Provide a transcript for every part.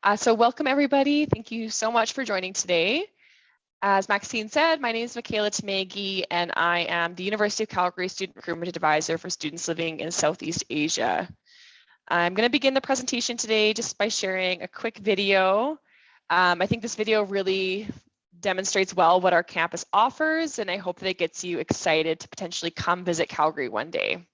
Awesome. So welcome everybody. Thank you so much for joining today. As Maxine said, my name is MIKAYLA TAMAGI and I am the University of Calgary Student Recruitment Advisor for students living in Southeast Asia. I'm going to begin the presentation today just by sharing a quick video. I think this video really demonstrates well what our campus offers, and I hope that it gets you excited to potentially come visit Calgary one day.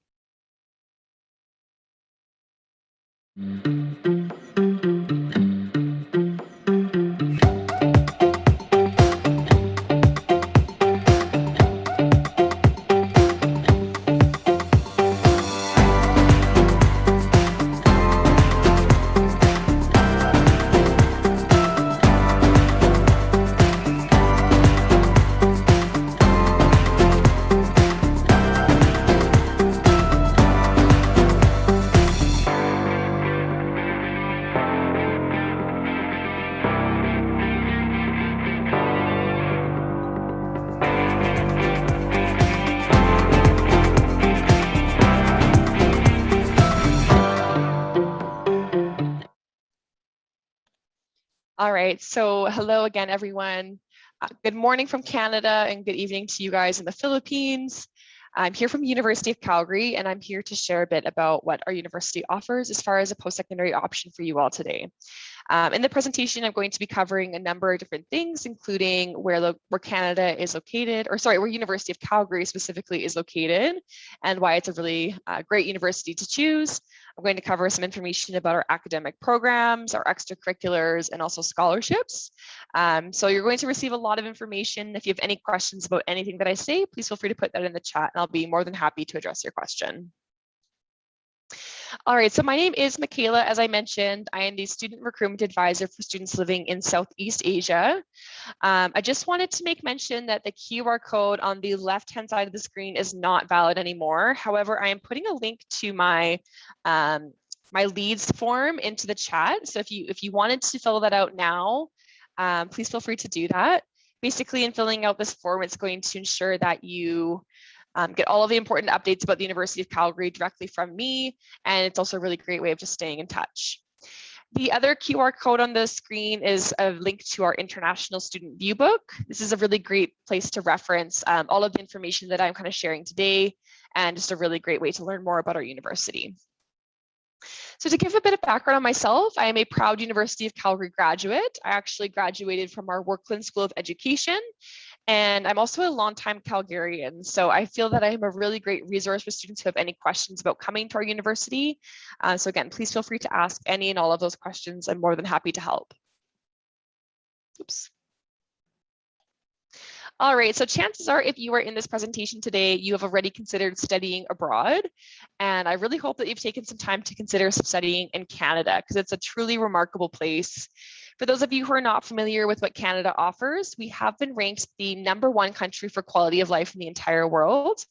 All right, so hello again, everyone. Good morning from Canada and good evening to you guys in the Philippines. I'm here from University of Calgary and I'm here to share a bit about what our university offers as far as a post-secondary option for you all today. In the presentation, I'm going to be covering a number of different things, including where Canada is located, or sorry, where University of Calgary specifically is located and why it's a really great university to choose. I'm going to cover some information about our academic programs, our extracurriculars, and also scholarships. So you're going to receive a lot of information. If you have any questions about anything that I say, please feel free to put that in the chat and I'll be more than happy to address your question. All right, so my name is MIKAYLA. As I mentioned, I am the Student Recruitment Advisor for students living in Southeast Asia. I just wanted to make mention that the QR code on the left-hand side of the screen is not valid anymore. However, I am putting a link to my my leads form into the chat. So if you wanted to fill that out now, please feel free to do that. Basically, in filling out this form, it's going to ensure that you get all of the important updates about the University of Calgary directly from me, and it's also a really great way of just staying in touch. The other QR code on the screen is a link to our International Student Viewbook. This is a really great place to reference all of the information that I'm kind of sharing today, and just a really great way to learn more about our university. So to give a bit of background on myself, I am a proud University of Calgary graduate. I actually graduated from our Workland School of Education, and I'm also a longtime Calgarian. So I feel that I am a really great resource for students who have any questions about coming to our university. So again, please feel free to ask any and all of those questions. I'm more than happy to help. Oops. All right, so chances are if you are in this presentation today, you have already considered studying abroad. And I really hope that you've taken some time to consider studying in Canada because it's a truly remarkable place. For those of you who are not familiar with what Canada offers, we have been ranked the #1 country for quality of life in the entire world.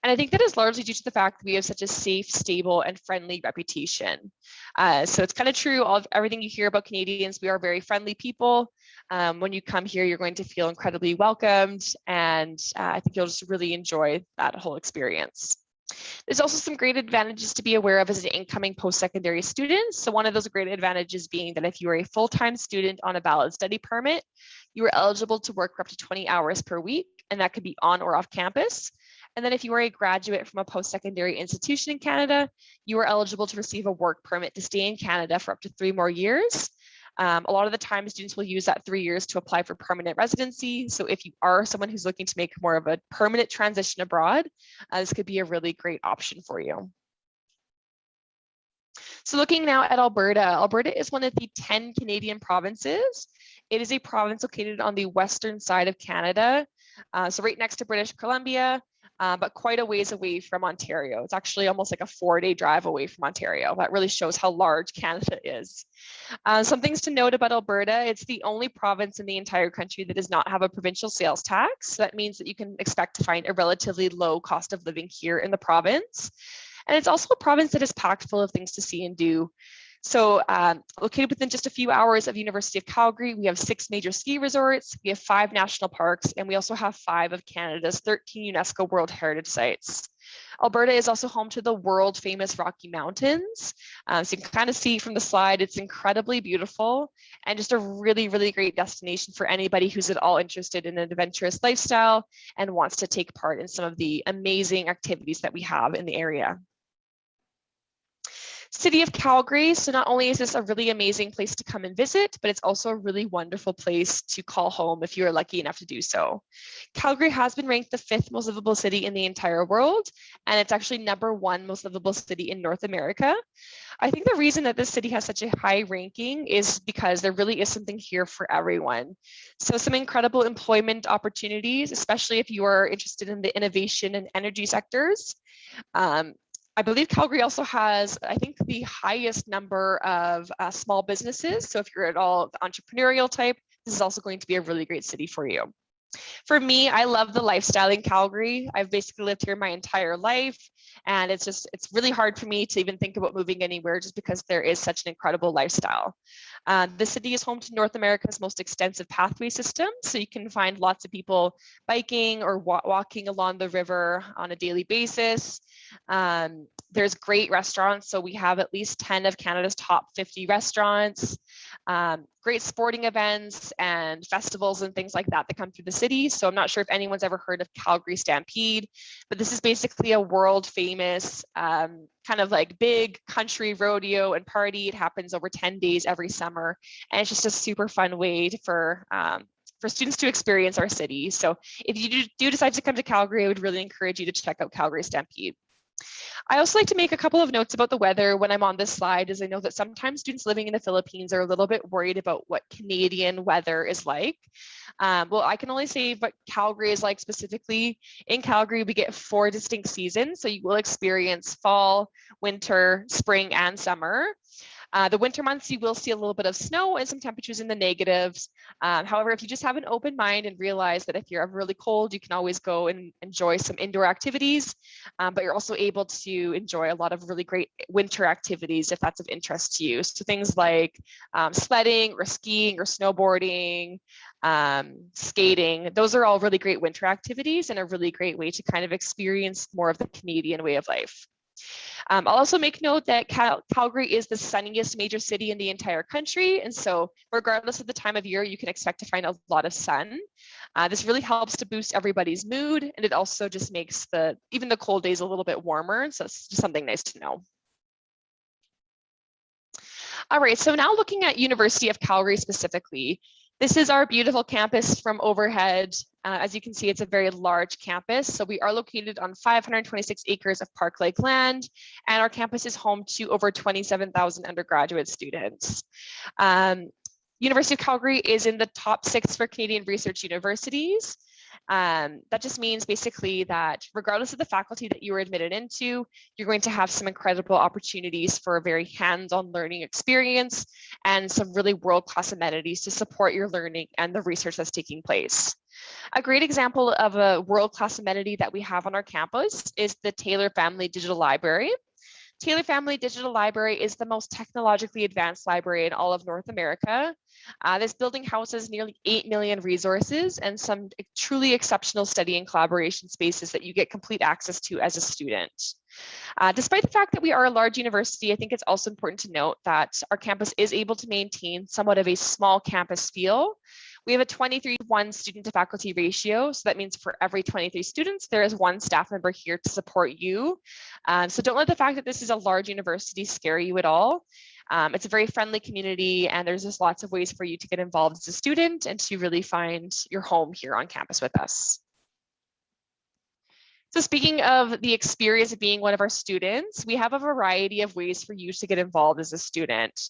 And I think that is largely due to the fact that we have such a safe, stable, and friendly reputation. So it's kind of true of everything you hear about Canadians. We are very friendly people. When you come here, you're going to feel incredibly welcomed, and I think you'll just really enjoy that whole experience. There's also some great advantages to be aware of as an incoming post-secondary student. So one of those great advantages being that if you are a full-time student on a valid study permit, you are eligible to work for up to 20 hours per week, and that could be on or off campus. And then if you are a graduate from a post-secondary institution in Canada, you are eligible to receive a work permit to stay in Canada for up to 3 more years. A lot of the time, students will use that 3 years to apply for permanent residency. So if you are someone who's looking to make more of a permanent transition abroad, this could be a really great option for you. So looking now at Alberta, Alberta is one of the 10 Canadian provinces. It is a province located on the western side of Canada, so right next to British Columbia, but quite a ways away from Ontario. It's actually almost like a 4-day drive away from Ontario. That really shows how large Canada is. Some things to note about Alberta: it's the only province in the entire country that does not have a provincial sales tax. So that means that you can expect to find a relatively low cost of living here in the province. And it's also a province that is packed full of things to see and do. So located within just a few hours of University of Calgary, we have 6 major ski resorts, we have 5 national parks, and we also have 5 of Canada's 13 UNESCO World Heritage Sites. Alberta is also home to the world famous Rocky Mountains. So you can kind of see from the slide, it's incredibly beautiful and just a really, really great destination for anybody who's at all interested in an adventurous lifestyle and wants to take part in some of the amazing activities that we have in the area. City of Calgary. So not only is this a really amazing place to come and visit, but it's also a really wonderful place to call home if you are lucky enough to do so. Calgary has been ranked the 5th most livable city in the entire world, and it's actually #1 most livable city in North America. I think the reason that this city has such a high ranking is because there really is something here for everyone. So some incredible employment opportunities, especially if you are interested in the innovation and energy sectors. I believe Calgary also has, I think, the highest number of small businesses. So if you're at all the entrepreneurial type, this is also going to be a really great city for you. For me, I love the lifestyle in Calgary. I've basically lived here my entire life, and it's really hard for me to even think about moving anywhere just because there is such an incredible lifestyle. The city is home to North America's most extensive pathway system, so you can find lots of people biking or walking along the river on a daily basis. There's great restaurants, so we have at least 10 of Canada's top 50 restaurants. Great sporting events and festivals and things like that come through the city. So I'm not sure if anyone's ever heard of Calgary Stampede, but this is basically a world famous kind of like big country rodeo and party. It happens over 10 days every summer, and it's just a super fun way for students to experience our city. So if you do decide to come to Calgary, I would really encourage you to check out Calgary Stampede. I also like to make a couple of notes about the weather when I'm on this slide, as I know that sometimes students living in the Philippines are a little bit worried about what Canadian weather is like. Well, I can only say what Calgary is like specifically. In Calgary, we get 4 distinct seasons. So you will experience fall, winter, spring, and summer. The winter months, you will see a little bit of snow and some temperatures in the negatives. However, if you just have an open mind and realize that if you're ever really cold, you can always go and enjoy some indoor activities, but you're also able to enjoy a lot of really great winter activities if that's of interest to you. So things like sledding or skiing or snowboarding, skating, those are all really great winter activities and a really great way to kind of experience more of the Canadian way of life. I'll also make note that Calgary is the sunniest major city in the entire country. And so regardless of the time of year, you can expect to find a lot of sun. This really helps to boost everybody's mood. And it also just makes even the cold days a little bit warmer. So it's just something nice to know. All right, so now looking at University of Calgary specifically, this is our beautiful campus from overhead. As you can see, it's a very large campus. So we are located on 526 acres of park-like land, and our campus is home to over 27,000 undergraduate students. University of Calgary is in the top 6 for Canadian research universities. That just means basically that regardless of the faculty that you are admitted into, you're going to have some incredible opportunities for a very hands-on learning experience and some really world-class amenities to support your learning and the research that's taking place. A great example of a world-class amenity that we have on our campus is the Taylor Family Digital Library. Taylor Family Digital Library is the most technologically advanced library in all of North America. This building houses nearly 8 million resources and some truly exceptional study and collaboration spaces that you get complete access to as a student. Despite the fact that we are a large university, I think it's also important to note that our campus is able to maintain somewhat of a small campus feel. We have a 23:1 student to faculty ratio. So that means for every 23 students, there is 1 staff member here to support you. So don't let the fact that this is a large university scare you at all. It's a very friendly community, and there's just lots of ways for you to get involved as a student and to really find your home here on campus with us. So speaking of the experience of being one of our students, we have a variety of ways for you to get involved as a student.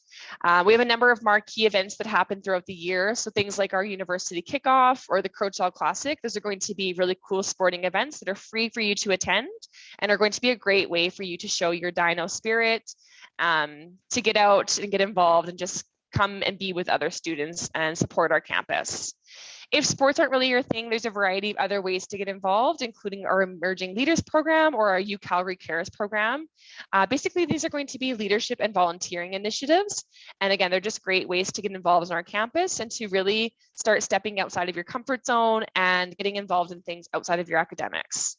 We have a number of marquee events that happen throughout the year. So things like our university kickoff or the Crochal Classic, those are going to be really cool sporting events that are free for you to attend and are going to be a great way for you to show your dino spirit, to get out and get involved and just come and be with other students and support our campus. If sports aren't really your thing, there's a variety of other ways to get involved, including our Emerging Leaders program or our Calgary Cares program. Basically, these are going to be leadership and volunteering initiatives. And again, they're just great ways to get involved on our campus and to really start stepping outside of your comfort zone and getting involved in things outside of your academics.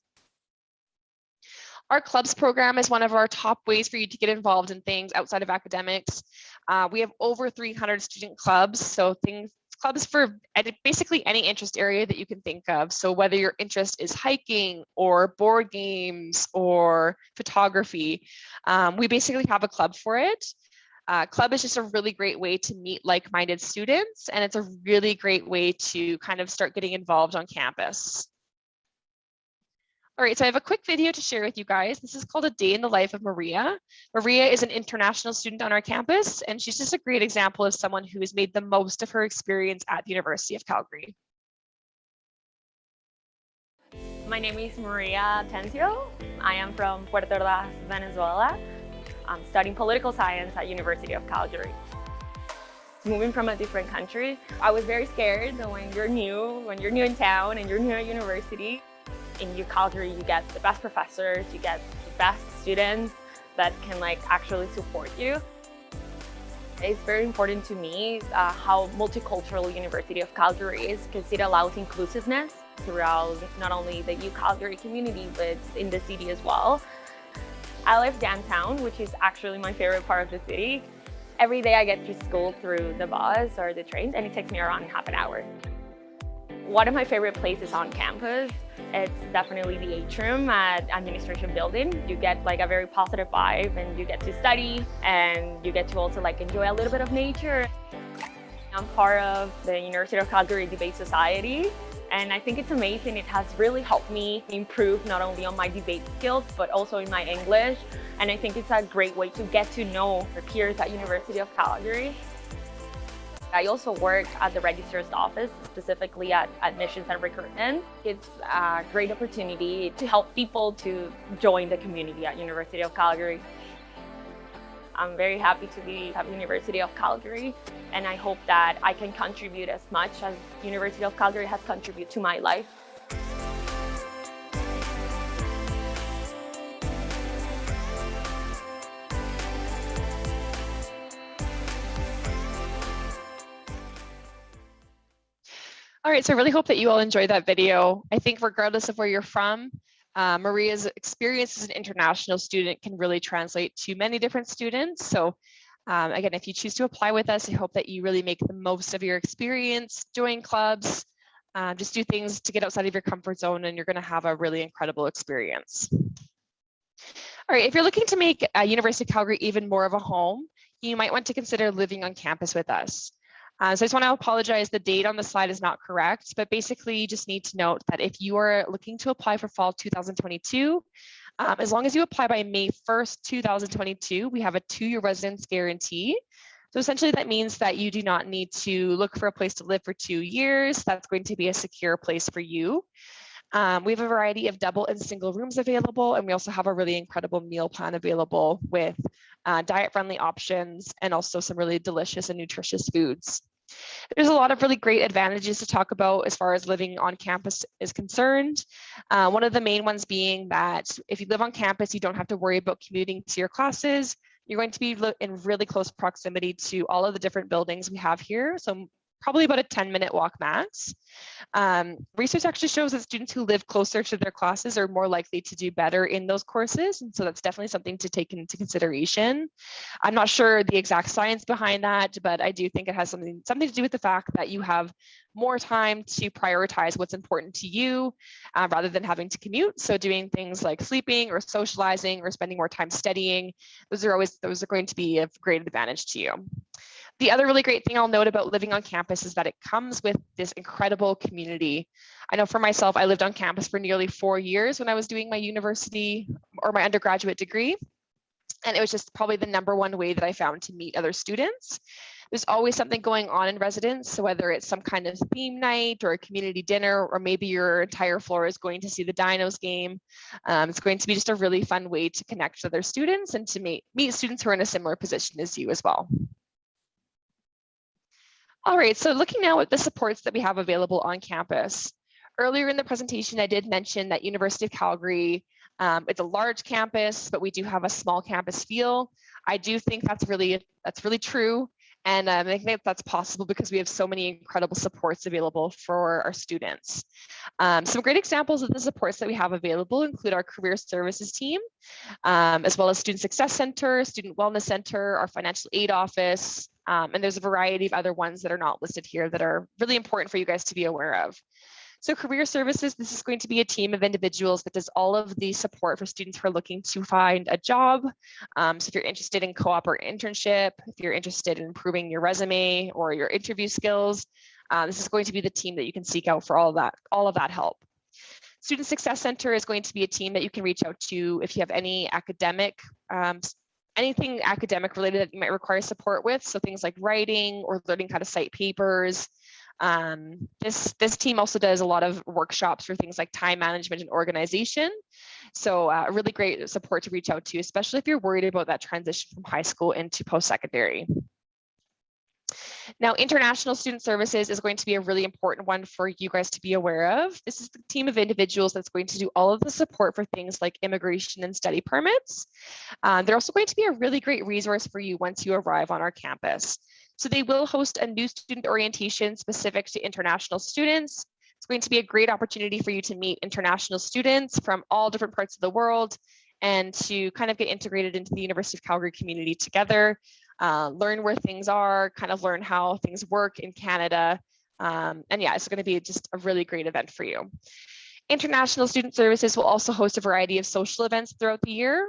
Our clubs program is one of our top ways for you to get involved in things outside of academics. We have over 300 student clubs, so clubs for basically any interest area that you can think of. So whether your interest is hiking or board games or photography, we basically have a club for it. Club is just a really great way to meet like-minded students, and it's a really great way to kind of start getting involved on campus. All right, so I have a quick video to share with you guys. This is called A Day in the Life of Maria. Maria is an international student on our campus, and she's just a great example of someone who has made the most of her experience at the University of Calgary. My name is Maria Tencio. I am from Puerto Ordaz, Venezuela. I'm studying political science at University of Calgary. Moving from a different country, I was very scared that when you're new in town and you're new at university, in Calgary, you get the best professors, you get the best students that can actually support you. It's very important to me how multicultural University of Calgary is, because it allows inclusiveness throughout not only the Calgary community, but in the city as well. I live downtown, which is actually my favorite part of the city. Every day I get to school through the bus or the train, and it takes me around half an hour. One of my favorite places on campus, it's definitely the atrium at Administration Building. You get a very positive vibe, and you get to study, and you get to also enjoy a little bit of nature. I'm part of the University of Calgary Debate Society, and I think it's amazing. It has really helped me improve not only on my debate skills, but also in my English. And I think it's a great way to get to know your peers at University of Calgary. I also work at the registrar's office, specifically at admissions and recruitment. It's a great opportunity to help people to join the community at University of Calgary. I'm very happy to be at University of Calgary, and I hope that I can contribute as much as University of Calgary has contributed to my life. All right, so I really hope that you all enjoyed that video. I think regardless of where you're from, Maria's experience as an international student can really translate to many different students. So again, if you choose to apply with us, I hope that you really make the most of your experience, join clubs, just do things to get outside of your comfort zone, and you're gonna have a really incredible experience. All right, if you're looking to make University of Calgary even more of a home, you might want to consider living on campus with us. So I just want to apologize, the date on the slide is not correct, but basically you just need to note that if you are looking to apply for fall 2022, as long as you apply by May 1st, 2022, we have a 2-year residence guarantee. So essentially that means that you do not need to look for a place to live for 2 years. That's going to be a secure place for you. We have a variety of double and single rooms available, and we also have a really incredible meal plan available with diet-friendly options and also some really delicious and nutritious foods. There's a lot of really great advantages to talk about as far as living on campus is concerned. One of the main ones being that if you live on campus, you don't have to worry about commuting to your classes. You're going to be in really close proximity to all of the different buildings we have here. So probably about a 10-minute walk max. Research actually shows that students who live closer to their classes are more likely to do better in those courses. And so that's definitely something to take into consideration. I'm not sure the exact science behind that, but I do think it has something to do with the fact that you have more time to prioritize what's important to you rather than having to commute. So doing things like sleeping or socializing or spending more time studying, those are going to be of great advantage to you. The other really great thing I'll note about living on campus is that it comes with this incredible community. I know for myself, I lived on campus for nearly 4 years when I was doing my university or my undergraduate degree. And it was just probably the #1 way that I found to meet other students. There's always something going on in residence. So whether it's some kind of theme night or a community dinner, or maybe your entire floor is going to see the Dinos game, it's going to be just a really fun way to connect with other students and to meet students who are in a similar position as you as well. All right, so looking now at the supports that we have available on campus. Earlier in the presentation, I did mention that University of Calgary, it's a large campus, but we do have a small campus feel. I do think that's really true. And I think that's possible because we have so many incredible supports available for our students. Some great examples of the supports that we have available include our career services team, as well as Student Success Center, Student Wellness Center, our financial aid office, and there's a variety of other ones that are not listed here that are really important for you guys to be aware of. So career services, this is going to be a team of individuals that does all of the support for students who are looking to find a job. So if you're interested in co-op or internship, if you're interested in improving your resume or your interview skills, this is going to be the team that you can seek out for all of that help. Student Success Center is going to be a team that you can reach out to if you have any anything academic related that you might require support with. So things like writing or learning how to cite papers. This team also does a lot of workshops for things like time management and organization. So a really great support to reach out to, especially if you're worried about that transition from high school into post-secondary. Now, International Student Services is going to be a really important one for you guys to be aware of. This is the team of individuals that's going to do all of the support for things like immigration and study permits. They're also going to be a really great resource for you once you arrive on our campus. So they will host a new student orientation specific to international students. It's going to be a great opportunity for you to meet international students from all different parts of the world and to kind of get integrated into the University of Calgary community together, learn where things are, kind of learn how things work in Canada. And yeah, it's going to be just a really great event for you. International Student Services will also host a variety of social events throughout the year.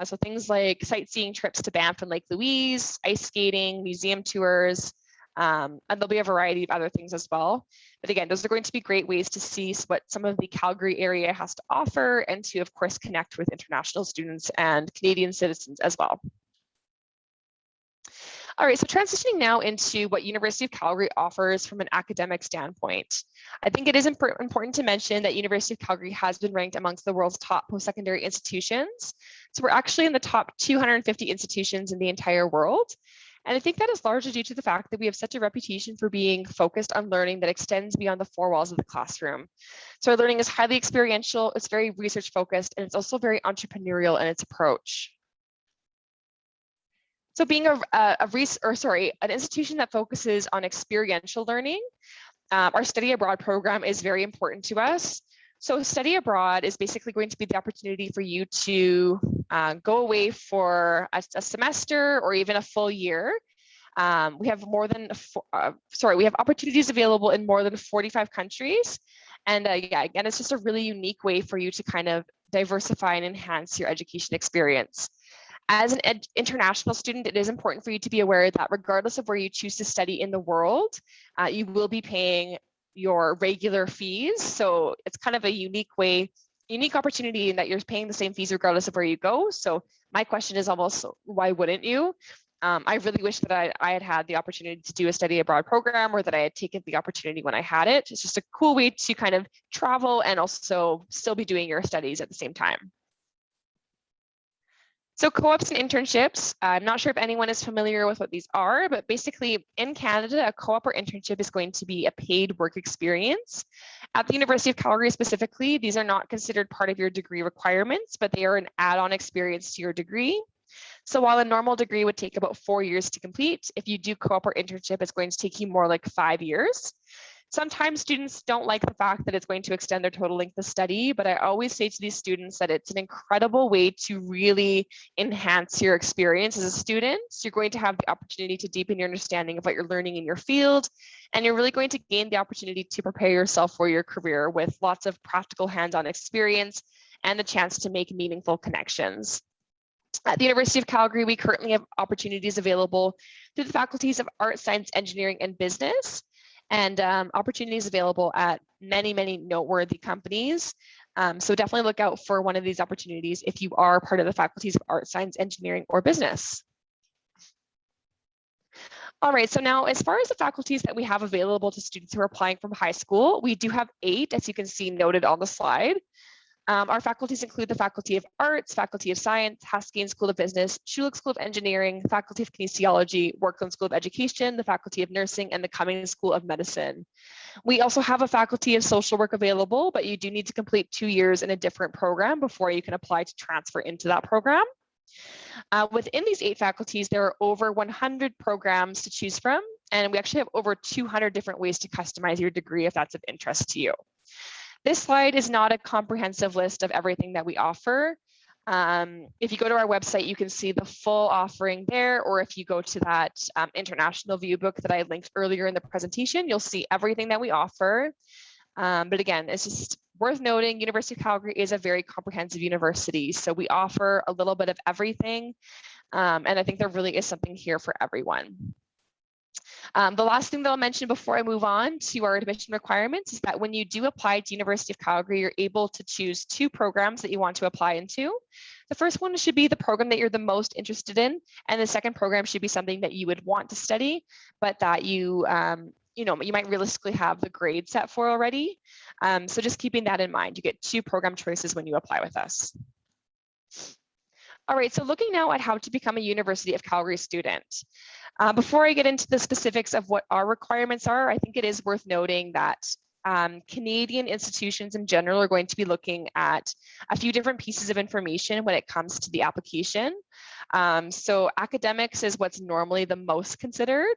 So things like sightseeing trips to Banff and Lake Louise, ice skating, museum tours, and there'll be a variety of other things as well. But again, those are going to be great ways to see what some of the Calgary area has to offer and to, of course, connect with international students and Canadian citizens as well. All right, so transitioning now into what University of Calgary offers from an academic standpoint. I think it is important to mention that University of Calgary has been ranked amongst the world's top post-secondary institutions. So we're actually in the top 250 institutions in the entire world. And I think that is largely due to the fact that we have such a reputation for being focused on learning that extends beyond the four walls of the classroom. So our learning is highly experiential, it's very research focused, and it's also very entrepreneurial in its approach. So being an institution that focuses on experiential learning, our study abroad program is very important to us. So study abroad is basically going to be the opportunity for you to go away for a semester or even a full year. We have we have opportunities available in more than 45 countries. And yeah, again, it's just a really unique way for you to kind of diversify and enhance your education experience. As an international student, it is important for you to be aware that regardless of where you choose to study in the world, you will be paying your regular fees. So it's kind of a unique opportunity in that you're paying the same fees regardless of where you go. So my question is almost, why wouldn't you? I really wish that I had had the opportunity to do a study abroad program, or that I had taken the opportunity when I had it. It's just a cool way to kind of travel and also still be doing your studies at the same time. So co-ops and internships, I'm not sure if anyone is familiar with what these are, but basically in Canada, a co-op or internship is going to be a paid work experience. At the University of Calgary specifically, these are not considered part of your degree requirements, but they are an add-on experience to your degree. So while a normal degree would take about 4 years to complete, if you do co-op or internship, it's going to take you more like 5 years. Sometimes students don't like the fact that it's going to extend their total length of study, but I always say to these students that it's an incredible way to really enhance your experience as a student. You're going to have the opportunity to deepen your understanding of what you're learning in your field, and you're really going to gain the opportunity to prepare yourself for your career with lots of practical hands-on experience and the chance to make meaningful connections. At the University of Calgary, we currently have opportunities available through the faculties of Art, Science, Engineering, and Business, and opportunities available at many, many noteworthy companies. So definitely look out for one of these opportunities if you are part of the faculties of Art, Science, Engineering, or Business. All right, so now as far as the faculties that we have available to students who are applying from high school, we do have 8, as you can see noted on the slide. Our faculties include the Faculty of Arts, Faculty of Science, Haskell School of Business, Schulich School of Engineering, Faculty of Kinesiology, Workland School of Education, the Faculty of Nursing, and the Cummings School of Medicine. We also have a Faculty of Social Work available, but you do need to complete 2 years in a different program before you can apply to transfer into that program. Within these 8 faculties, there are over 100 programs to choose from, and we actually have over 200 different ways to customize your degree if that's of interest to you. This slide is not a comprehensive list of everything that we offer. If you go to our website, you can see the full offering there, or if you go to that international view book that I linked earlier in the presentation, you'll see everything that we offer. But again, it's just worth noting, University of Calgary is a very comprehensive university. So we offer a little bit of everything. And I think there really is something here for everyone. The last thing that I'll mention before I move on to our admission requirements is that when you do apply to University of Calgary, you're able to choose 2 programs that you want to apply into. The first one should be the program that you're the most interested in, and the second program should be something that you would want to study, but that you might realistically have the grade set for already. So just keeping that in mind, you get 2 program choices when you apply with us. All right, so looking now at how to become a University of Calgary student. Before I get into the specifics of what our requirements are, I think it is worth noting that Canadian institutions in general are going to be looking at a few different pieces of information when it comes to the application. So academics is what's normally the most considered.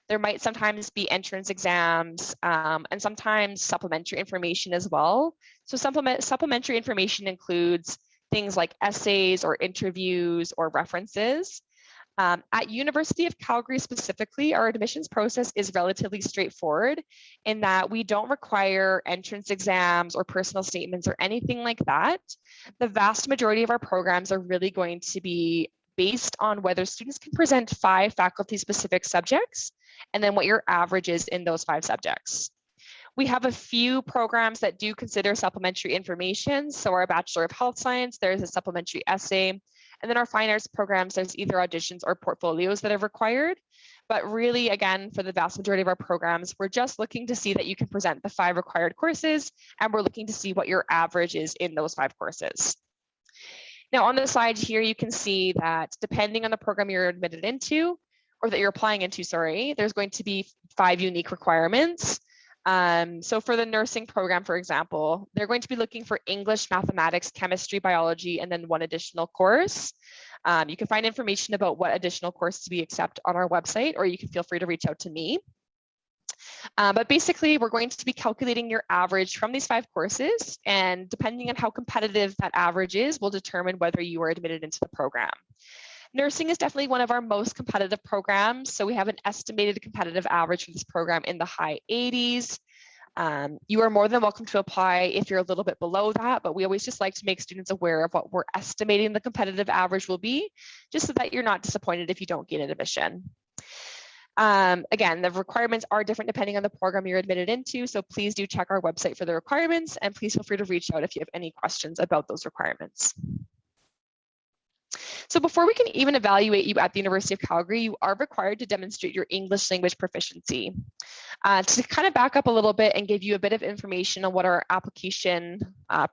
There might sometimes be entrance exams and sometimes supplementary information as well. So supplementary information includes things like essays or interviews or references. At University of Calgary specifically, our admissions process is relatively straightforward in that we don't require entrance exams or personal statements or anything like that. The vast majority of our programs are really going to be based on whether students can present 5 faculty-specific subjects and then what your average is in those 5 subjects. We have a few programs that do consider supplementary information. So our Bachelor of Health Science, there's a supplementary essay. And then our fine arts programs, there's either auditions or portfolios that are required. But really, again, for the vast majority of our programs, we're just looking to see that you can present the 5 required courses, and we're looking to see what your average is in those 5 courses. Now on the slide here, you can see that depending on the program you're admitted into, or that you're applying into, sorry, there's going to be 5 unique requirements. So for the nursing program, for example, they're going to be looking for English, mathematics, chemistry, biology, and then 1 additional course. You can find information about what additional courses we accept on our website, or you can feel free to reach out to me. But basically, we're going to be calculating your average from these 5 courses, and depending on how competitive that average is, will determine whether you are admitted into the program. Nursing is definitely one of our most competitive programs. So we have an estimated competitive average for this program in the high 80s. You are more than welcome to apply if you're a little bit below that, but we always just like to make students aware of what we're estimating the competitive average will be, just so that you're not disappointed if you don't get an admission. Again, the requirements are different depending on the program you're admitted into, so please do check our website for the requirements, and please feel free to reach out if you have any questions about those requirements. So before we can even evaluate you at the University of Calgary, you are required to demonstrate your English language proficiency. To kind of back up a little bit and give you a bit of information on what our application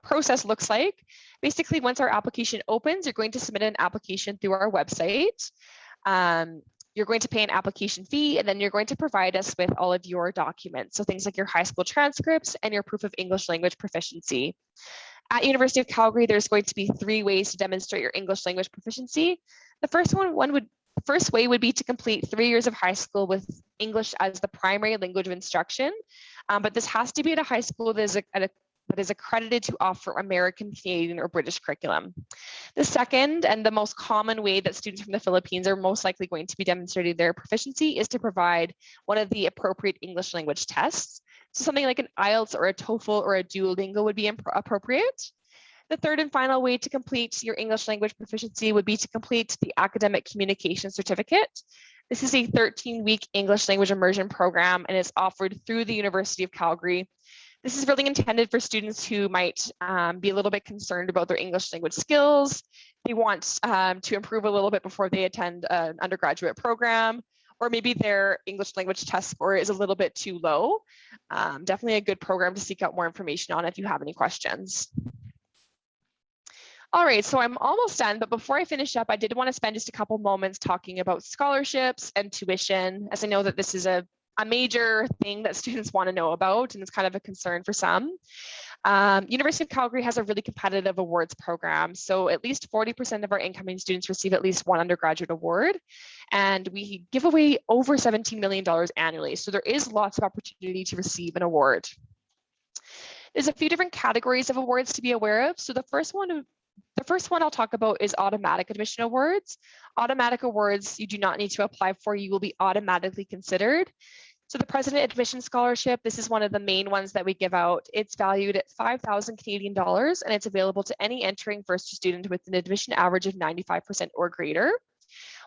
process looks like. Basically, once our application opens, you're going to submit an application through our website. You're going to pay an application fee, and then you're going to provide us with all of your documents. So things like your high school transcripts and your proof of English language proficiency. At University of Calgary, there's going to be 3 ways to demonstrate your English language proficiency. The first way would be to complete 3 years of high school with English as the primary language of instruction, but this has to be at a high school that is accredited to offer American, Canadian, or British curriculum. The second and the most common way that students from the Philippines are most likely going to be demonstrating their proficiency is to provide one of the appropriate English language tests. So something like an IELTS or a TOEFL or a Duolingo would be appropriate. The third and final way to complete your English language proficiency would be to complete the Academic Communication Certificate. This is a 13-week English language immersion program, and is offered through the University of Calgary. This is really intended for students who might be a little bit concerned about their English language skills. They want to improve a little bit before they attend an undergraduate program, or maybe their English language test score is a little bit too low. Definitely a good program to seek out more information on if you have any questions. All right, so I'm almost done, but before I finish up, I did want to spend just a couple moments talking about scholarships and tuition, as I know that this is a major thing that students want to know about, and it's kind of a concern for some. University of Calgary has a really competitive awards program. So at least 40% of our incoming students receive at least one undergraduate award. And we give away over $17 million annually. So there is lots of opportunity to receive an award. There's a few different categories of awards to be aware of. So the first one I'll talk about is automatic admission awards. Automatic awards you do not need to apply for, you will be automatically considered. So the President Admission Scholarship, this is one of the main ones that we give out. It's valued at 5,000 Canadian dollars, and it's available to any entering first student with an admission average of 95% or greater.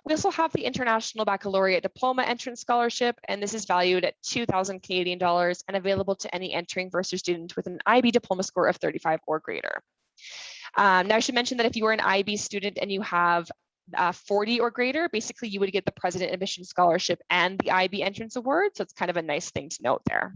We also have the International Baccalaureate Diploma Entrance Scholarship, and this is valued at 2,000 Canadian dollars and available to any entering first student with an IB diploma score of 35 or greater. Now I should mention that if you are an IB student and you have 40 or greater, basically you would get the President Admission Scholarship and the IB Entrance Award. So it's kind of a nice thing to note there.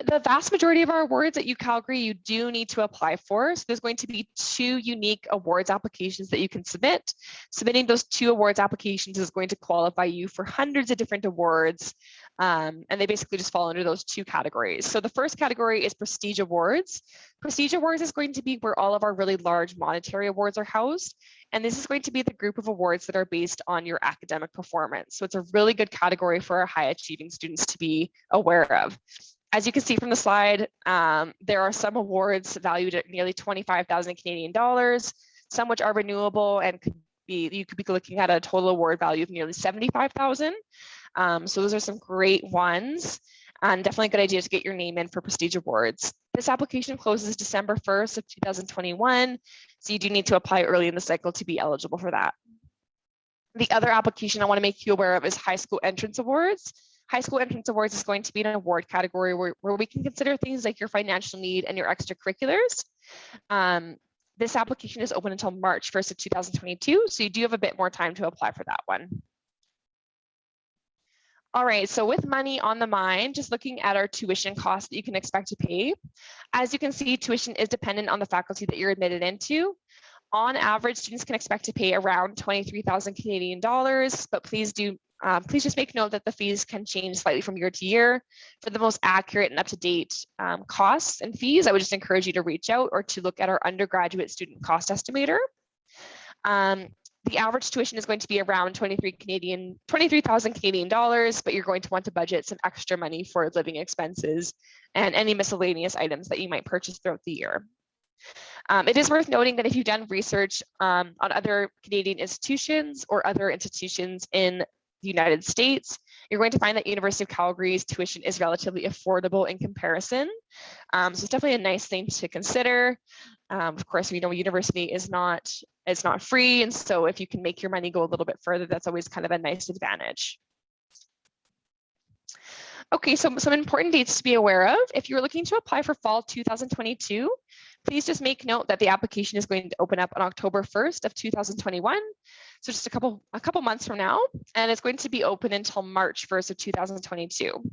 The vast majority of our awards at UCalgary you do need to apply for. So there's going to be 2 unique awards applications that you can submit. Submitting those 2 awards applications is going to qualify you for hundreds of different awards. And they basically just fall under those 2 categories. So the first category is Prestige Awards. Prestige Awards is going to be where all of our really large monetary awards are housed. And this is going to be the group of awards that are based on your academic performance. So it's a really good category for our high achieving students to be aware of. As you can see from the slide, there are some awards valued at nearly 25,000 Canadian dollars, some which are renewable and you could be looking at a total award value of nearly 75,000. So those are some great ones, and definitely a good idea to get your name in for Prestige Awards. This application closes December 1st of 2021, so you do need to apply early in the cycle to be eligible for that. The other application I want to make you aware of is High School Entrance Awards. High School Entrance Awards is going to be an award category where we can consider things like your financial need and your extracurriculars. This application is open until March 1st of 2022, so you do have a bit more time to apply for that one. All right, so with money on the mind, just looking at our tuition costs that you can expect to pay. As you can see, tuition is dependent on the faculty that you're admitted into. On average, students can expect to pay around 23,000 Canadian dollars, but please just make note that the fees can change slightly from year to year. For the most accurate and up-to-date costs and fees, I would just encourage you to reach out or to look at our undergraduate student cost estimator. The average tuition is going to be around 23,000 Canadian dollars, but you're going to want to budget some extra money for living expenses and any miscellaneous items that you might purchase throughout the year. It is worth noting that if you've done research on other Canadian institutions or other institutions in the United States, you're going to find that University of Calgary's tuition is relatively affordable in comparison. So it's definitely a nice thing to consider. Of course, we know university is not free, and so if you can make your money go a little bit further, that's always kind of a nice advantage. Okay, so some important dates to be aware of. If you're looking to apply for fall 2022, please just make note that the application is going to open up on October 1st of 2021. So just a couple months from now, and it's going to be open until March 1st of 2022.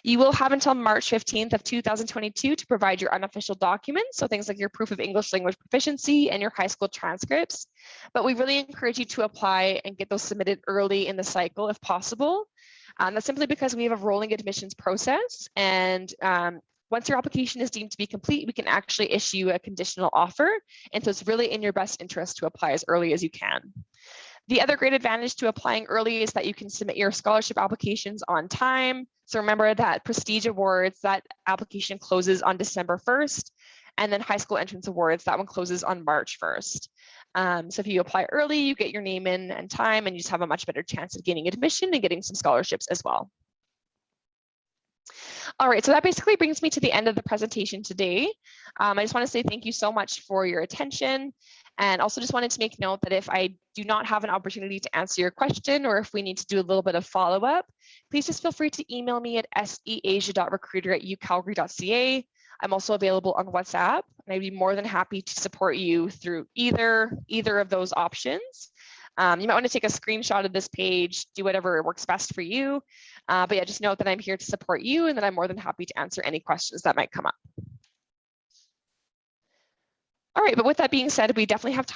You will have until March 15th of 2022 to provide your unofficial documents, so things like your proof of English language proficiency and your high school transcripts. But we really encourage you to apply and get those submitted early in the cycle if possible. That's simply because we have a rolling admissions process, and once your application is deemed to be complete, we can actually issue a conditional offer. And so it's really in your best interest to apply as early as you can. The other great advantage to applying early is that you can submit your scholarship applications on time. So remember that Prestige Awards, that application closes on December 1st, and then High School Entrance Awards, that one closes on March 1st. So if you apply early, you get your name in and time, and you just have a much better chance of gaining admission and getting some scholarships as well. All right, so that basically brings me to the end of the presentation today. I just want to say thank you so much for your attention, and also just wanted to make note that if I do not have an opportunity to answer your question, or if we need to do a little bit of follow-up, please just feel free to email me at seasia.recruiter@ucalgary.ca. I'm also available on WhatsApp, and I'd be more than happy to support you through either of those options. You might want to take a screenshot of this page, do whatever works best for you. But yeah, just note that I'm here to support you, and that I'm more than happy to answer any questions that might come up. All right, but with that being said, we definitely have